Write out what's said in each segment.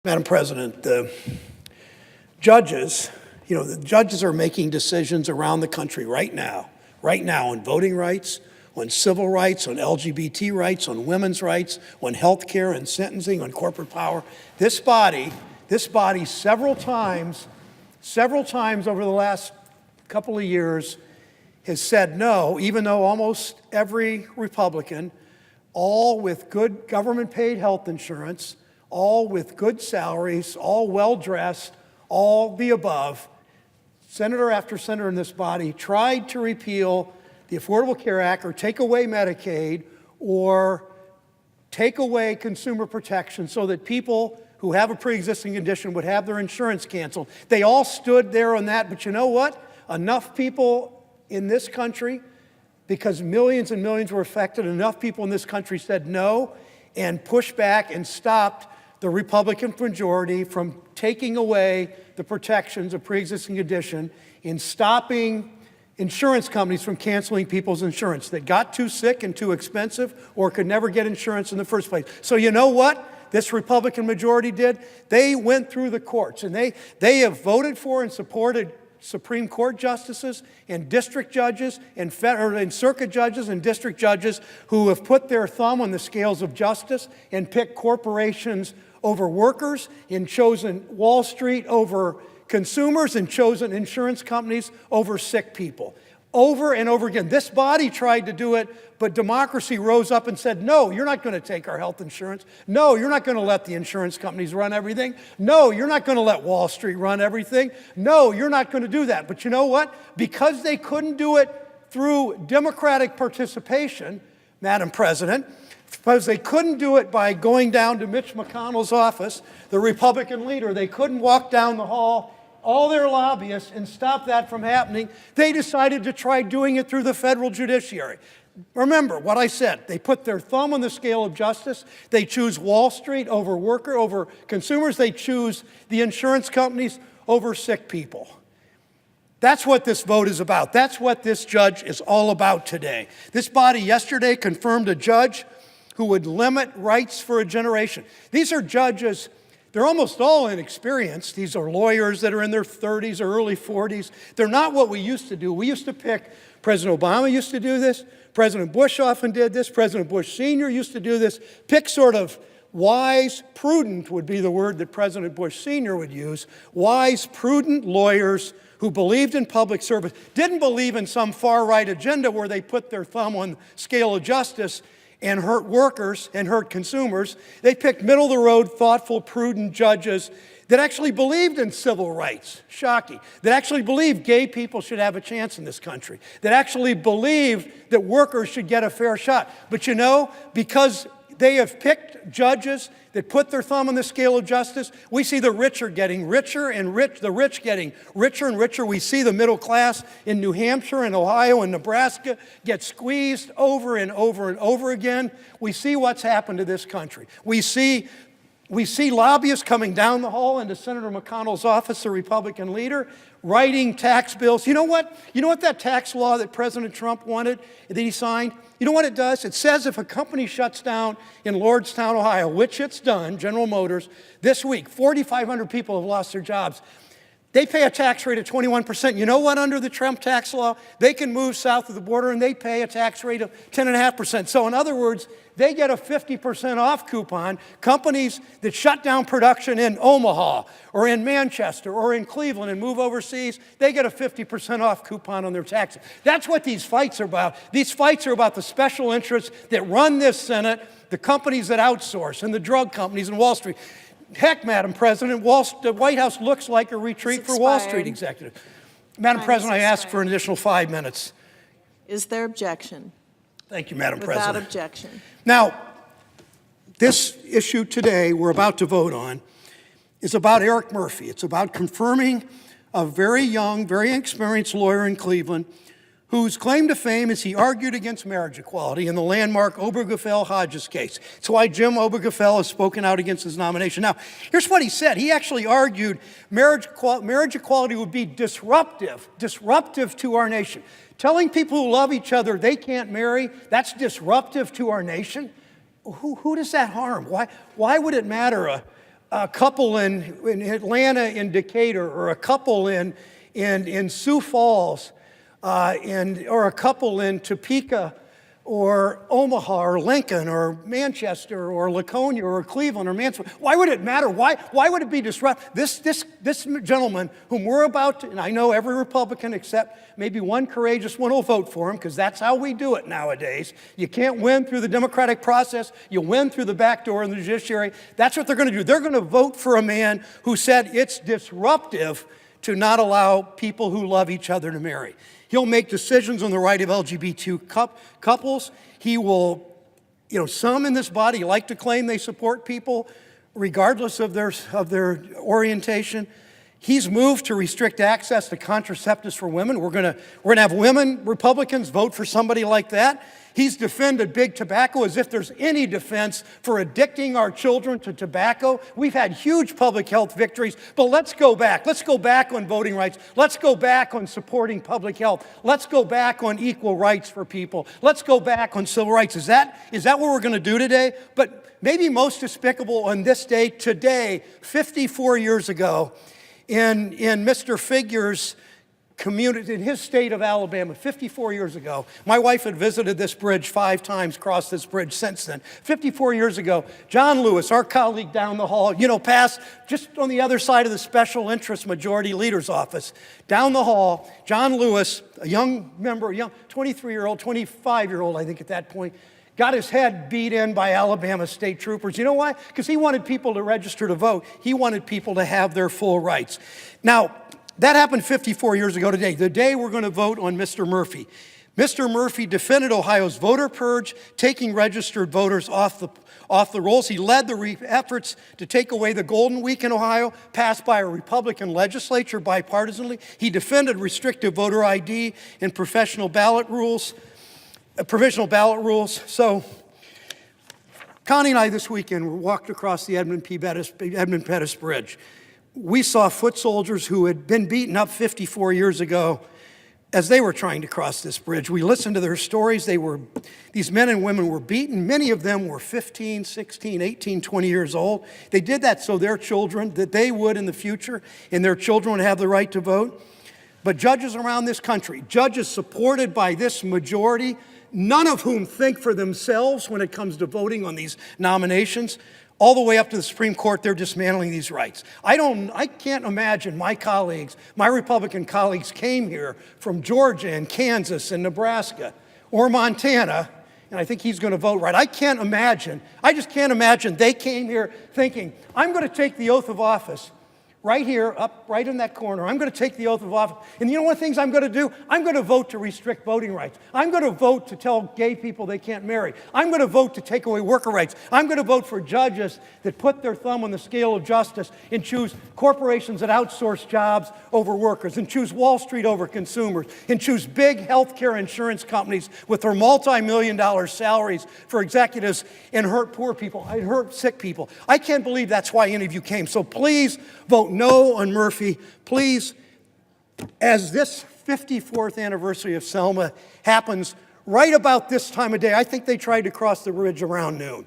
Madam President, the judges are making decisions around the country right now on voting rights, on civil rights, on LGBT rights, on women's rights, on health care and sentencing, on corporate power. This body several times over the last couple of years has said no, even though almost every Republican, all with good government-paid health insurance, all with good salaries, all well-dressed, all the above, senator after senator in this body tried to repeal the Affordable Care Act or take away Medicaid or take away consumer protection so that people who have a pre-existing condition would have their insurance canceled. They all stood there on that, but you know what? Enough people in this country, because millions and millions were affected, enough people in this country said no and pushed back and stopped the Republican majority from taking away the protections of pre-existing condition and stopping insurance companies from canceling people's insurance that got too sick and too expensive or could never get insurance in the first place. So you know what this Republican majority did? They went through the courts and they have voted for and supported Supreme Court justices and district judges and circuit judges and district judges who have put their thumb on the scales of justice and picked corporations over workers and chosen Wall Street over consumers and chosen insurance companies over sick people. Over and over again. This body tried to do it, but democracy rose up and said, no, you're not going to take our health insurance. No, you're not going to let the insurance companies run everything. No, you're not going to let Wall Street run everything. No, you're not going to do that. But you know what? Because they couldn't do it through democratic participation, Madam President, because they couldn't do it by going down to Mitch McConnell's office, the Republican leader, they couldn't walk down the hall, all their lobbyists, and stop that from happening. They decided to try doing it through the federal judiciary. Remember what I said. They put their thumb on the scale of justice. They choose Wall Street over consumers. They choose the insurance companies over sick people. That's what this vote is about. That's what this judge is all about today. This body yesterday confirmed a judge who would limit rights for a generation. These are judges. They're almost all inexperienced. These are lawyers that are in their 30s or early 40s. They're not what we used to do. We used to pick, President Obama used to do this, President Bush often did this, President Bush Sr. used to do this. Pick sort of wise, prudent would be the word that President Bush Sr. would use, wise, prudent lawyers who believed in public service, didn't believe in some far-right agenda where they put their thumb on the scale of justice and hurt workers and hurt consumers. They picked middle-of-the-road, thoughtful, prudent judges that actually believed in civil rights, shocking, that actually believed gay people should have a chance in this country, that actually believed that workers should get a fair shot. But you know, because they have picked judges that put their thumb on the scale of justice, we see the rich are getting richer and the rich getting richer and richer. We see the middle class in New Hampshire and Ohio and Nebraska get squeezed over and over and over again. We see what's happened to this country. We see lobbyists coming down the hall into Senator McConnell's office, the Republican leader, writing tax bills. You know what? You know what that tax law that President Trump wanted, that he signed? You know what it does? It says if a company shuts down in Lordstown, Ohio, which it's done, General Motors, this week, 4,500 people have lost their jobs. They pay a tax rate of 21%. You know what, under the Trump tax law? They can move south of the border and they pay a tax rate of 10.5%. So in other words, they get a 50% off coupon. Companies that shut down production in Omaha or in Manchester or in Cleveland and move overseas, they get a 50% off coupon on their taxes. That's what these fights are about. These fights are about the special interests that run this Senate, the companies that outsource, and the drug companies and Wall Street. Heck, Madam President, the White House looks like a retreat for Wall Street executives. Madam President, I ask for an additional 5 minutes. Is there objection? Thank you, Madam President. Without objection. Now, this issue today we're about to vote on is about Eric Murphy. It's about confirming a very young, very inexperienced lawyer in Cleveland whose claim to fame is he argued against marriage equality in the landmark Obergefell-Hodges case. It's why Jim Obergefell has spoken out against his nomination. Now, here's what he said. He actually argued marriage equality would be disruptive to our nation. Telling people who love each other they can't marry, that's disruptive to our nation. Who does that harm? Why would it matter a couple in Atlanta, in Decatur, or a couple in Sioux Falls, or a couple in Topeka, or Omaha, or Lincoln, or Manchester, or Laconia, or Cleveland, or Mansfield. Why would it matter? Why would it be disruptive? This gentleman, whom we're about to, and I know every Republican except maybe one courageous one will vote for him, because that's how we do it nowadays. You can't win through the democratic process. You win through the back door in the judiciary. That's what they're going to do. They're going to vote for a man who said it's disruptive to not allow people who love each other to marry. He'll make decisions on the right of LGBT couples. He will, some in this body like to claim they support people regardless of their orientation. He's moved to restrict access to contraceptives for women. We're gonna have women Republicans vote for somebody like that. He's defended big tobacco as if there's any defense for addicting our children to tobacco. We've had huge public health victories, but let's go back. Let's go back on voting rights. Let's go back on supporting public health. Let's go back on equal rights for people. Let's go back on civil rights. Is that what we're going to do today? But maybe most despicable on this day, today, 54 years ago, in Mr. Figure's community, in his state of Alabama, 54 years ago. My wife had visited this bridge 5 times, crossed this bridge since then. 54 years ago, John Lewis, our colleague down the hall, passed just on the other side of the special interest majority leader's office. Down the hall, John Lewis, a young 23-year-old, 25-year-old, I think at that point, got his head beat in by Alabama state troopers. You know why? Because he wanted people to register to vote. He wanted people to have their full rights. Now, that happened 54 years ago today, the day we're going to vote on Mr. Murphy. Mr. Murphy defended Ohio's voter purge, taking registered voters off the rolls. He led the efforts to take away the Golden Week in Ohio, passed by a Republican legislature bipartisanly. He defended restrictive voter ID and provisional ballot rules. So Connie and I this weekend walked across the Edmund Pettus Bridge. We saw foot soldiers who had been beaten up 54 years ago as they were trying to cross this bridge. We listened to their stories. These men and women were beaten. Many of them were 15, 16, 18, 20 years old. They did that so their children, that they would in the future, and their children would have the right to vote. But judges around this country, judges supported by this majority, none of whom think for themselves when it comes to voting on these nominations, all the way up to the Supreme Court, they're dismantling these rights. I can't imagine my Republican colleagues came here from Georgia and Kansas and Nebraska or Montana, and I think he's going to vote right. I just can't imagine they came here thinking, I'm going to take the oath of office right here, up right in that corner. I'm going to take the oath of office. And you know what things I'm going to do? I'm going to vote to restrict voting rights. I'm going to vote to tell gay people they can't marry. I'm going to vote to take away worker rights. I'm going to vote for judges that put their thumb on the scale of justice and choose corporations that outsource jobs over workers, and choose Wall Street over consumers, and choose big healthcare insurance companies with their multi-million-dollar salaries for executives and hurt poor people, and hurt sick people. I can't believe that's why any of you came. So please vote no on Murphy. Please, as this 54th anniversary of Selma happens right about this time of day, I think they tried to cross the bridge around noon.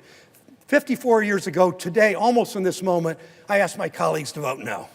54 years ago today, almost in this moment, I asked my colleagues to vote no.